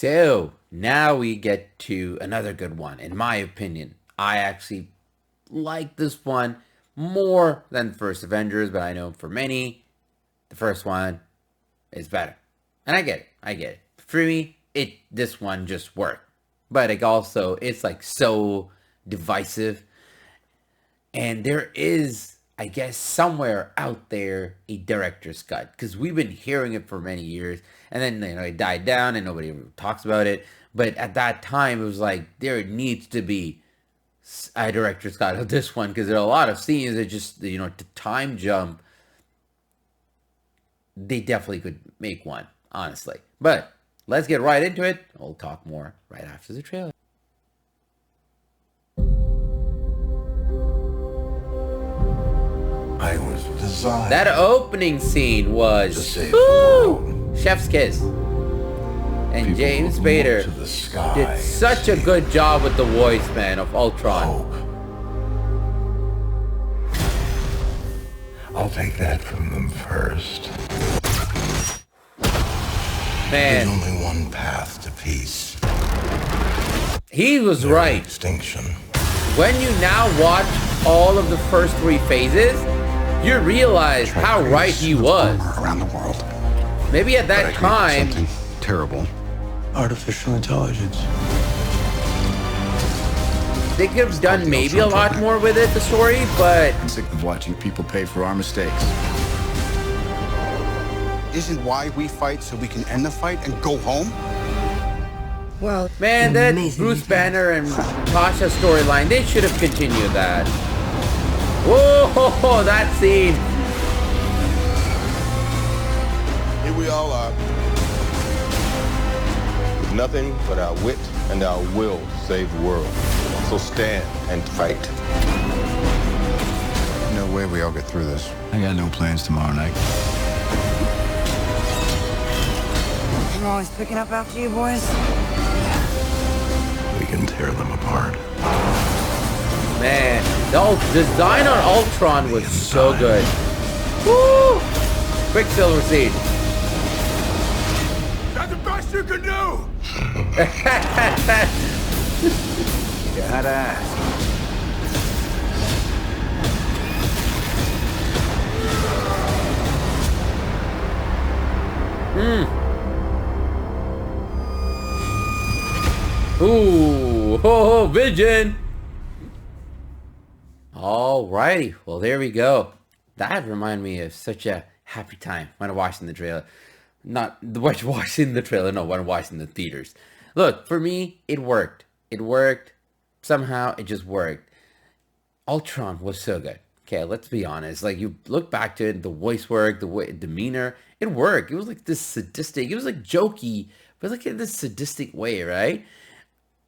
So now we get to another good one. In my opinion, I actually like this one more than the first Avengers, but I know for many, the first one is better. And I get it. I get it. For me, this one just worked. But it's like so divisive. And there is, I guess, somewhere out there a director's cut, because we've been hearing it for many years, and then it died down and nobody ever talks about it. But at that time, it was like there needs to be a director's cut of this one, because there are a lot of scenes that just the time jump. They definitely could make one, honestly. But let's get right into it. We'll talk more right after the trailer. I was designed. That opening scene was to save the world. Chef's kiss. And People James look Spader to the sky did such a good job with the voice, man, of Ultron. Hope. I'll take that from them first. Man, There's only one path to peace. he was right. Extinction. When you now watch all of the first three phases, you realize how right he was. Around the world. Maybe at that time, Something terrible. Artificial intelligence. they could have done maybe a lot more with it, the story, but I'm sick of watching people pay for our mistakes. Isn't why we fight so we can end the fight and go home? Well, man, that Bruce Banner and Tasha storyline, they should have continued that. Whoa, that scene. Here we all are, with nothing but our wit and our will to save the world. So stand and fight. No way we all get through this. I got no plans tomorrow night. I'm always picking up after you boys. We can tear them apart. Man, the design on Ultron was so good. Woo! Quicksilver scene. That's the best you can do! You had to ask. Ooh, ho, Vision. Alrighty, well there we go. That reminded me of such a happy time when watching the trailer. Not watching the trailer, no, when watching the theaters. Look, for me, it worked. It worked. Somehow, it just worked. Ultron was so good. Okay, let's be honest. Like, you look back to it, the voice work, the way, demeanor, it worked. It was like this sadistic, it was like jokey, but like in this sadistic way, right?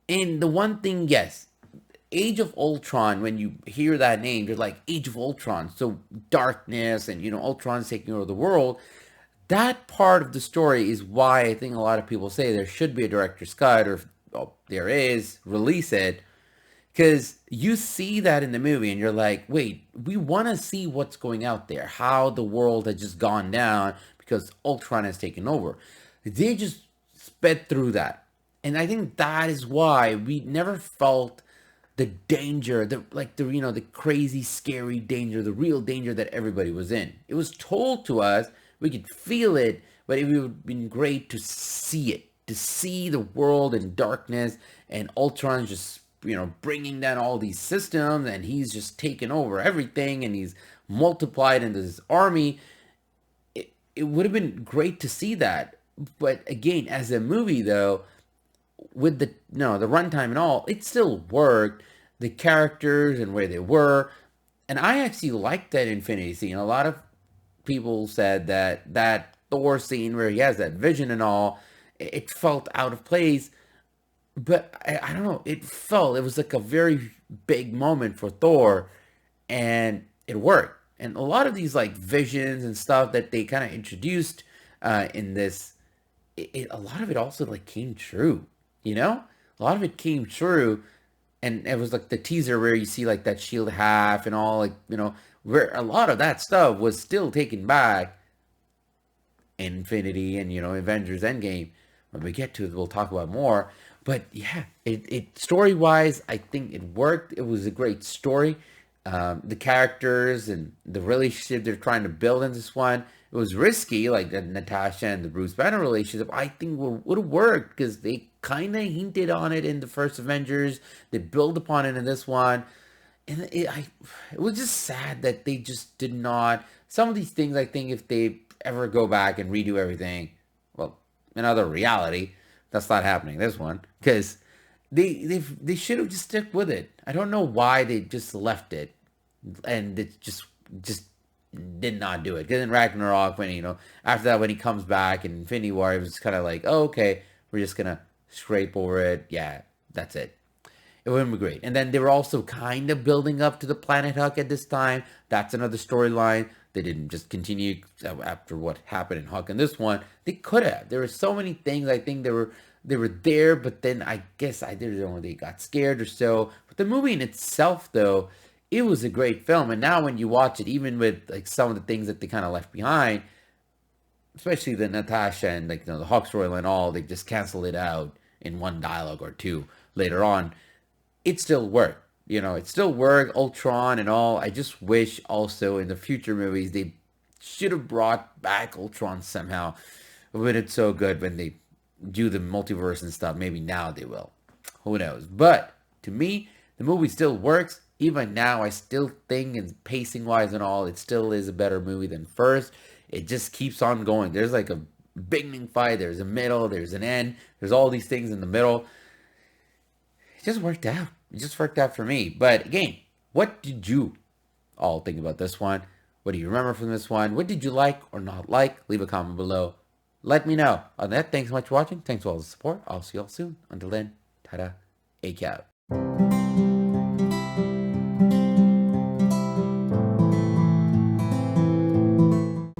And the one thing, yes, Age of Ultron, when you hear that name, you're like, Age of Ultron, so darkness and, Ultron's taking over the world. That part of the story is why I think a lot of people say there should be a director's cut, or if there is, release it. Because you see that in the movie and you're like, wait, we want to see what's going out there, how the world has just gone down because Ultron has taken over. They just sped through that. And I think that is why we never felt the danger, the crazy, scary danger, the real danger that everybody was in. It was told to us, we could feel it, but it would have been great to see it, to see the world in darkness and Ultron just, bringing down all these systems, and he's just taken over everything, and he's multiplied into this army. It would have been great to see that. But again, as a movie though, with the runtime and all, it still worked. The characters and where they were, and I actually liked that Infinity scene. A lot of people said that Thor scene where he has that vision and all, it felt out of place. But I don't know, it was like a very big moment for Thor, and it worked. And a lot of these like visions and stuff that they kind of introduced in this, a lot of it also like came true. A lot of it came true, and it was like the teaser where you see like that shield half and all, like, where a lot of that stuff was still taken back in Infinity and, Avengers Endgame. When we get to it, we'll talk about more. But yeah, it story-wise, I think it worked. It was a great story. The characters and the relationship they're trying to build in this one, it was risky, like the Natasha and the Bruce Banner relationship. I think would have worked because they kind of hinted on it in the first Avengers. They build upon it in this one. And it was just sad that they just did not. Some of these things, I think, if they ever go back and redo everything, well, another reality, that's not happening. This one, because they should have just stuck with it. I don't know why they just left it, and it just did not do it. Because in Ragnarok, when after that, when he comes back in Infinity War, it was kind of like, oh, okay, we're just gonna scrape over it. Yeah, that's it. It wouldn't be great. And then they were also kind of building up to the Planet Hulk at this time. That's another storyline. They didn't just continue after what happened in Hulk in this one. They could have. There were so many things. I think they were there, but then I guess I don't know, they got scared or so. But the movie in itself, though, it was a great film. And now when you watch it, even with like some of the things that they kind of left behind, especially the Natasha and the Hulk storyline and all, they just canceled it out in one dialogue or two later on. It still worked. It still worked, Ultron and all. I just wish also in the future movies they should have brought back Ultron somehow. But it's so good when they do the multiverse and stuff. Maybe now they will. Who knows? But to me, the movie still works. Even now, I still think, and pacing-wise and all, it still is a better movie than first. It just keeps on going. There's like a beginning fight. There's a middle. There's an end. There's all these things in the middle. It just worked out. It just worked out for me. But again, what did you all think about this one? What do you remember from this one? What did you like or not like? Leave a comment below. Let me know. On that, thanks so much for watching. Thanks for all the support. I'll see you all soon. Until then, ta-da, A-Cap.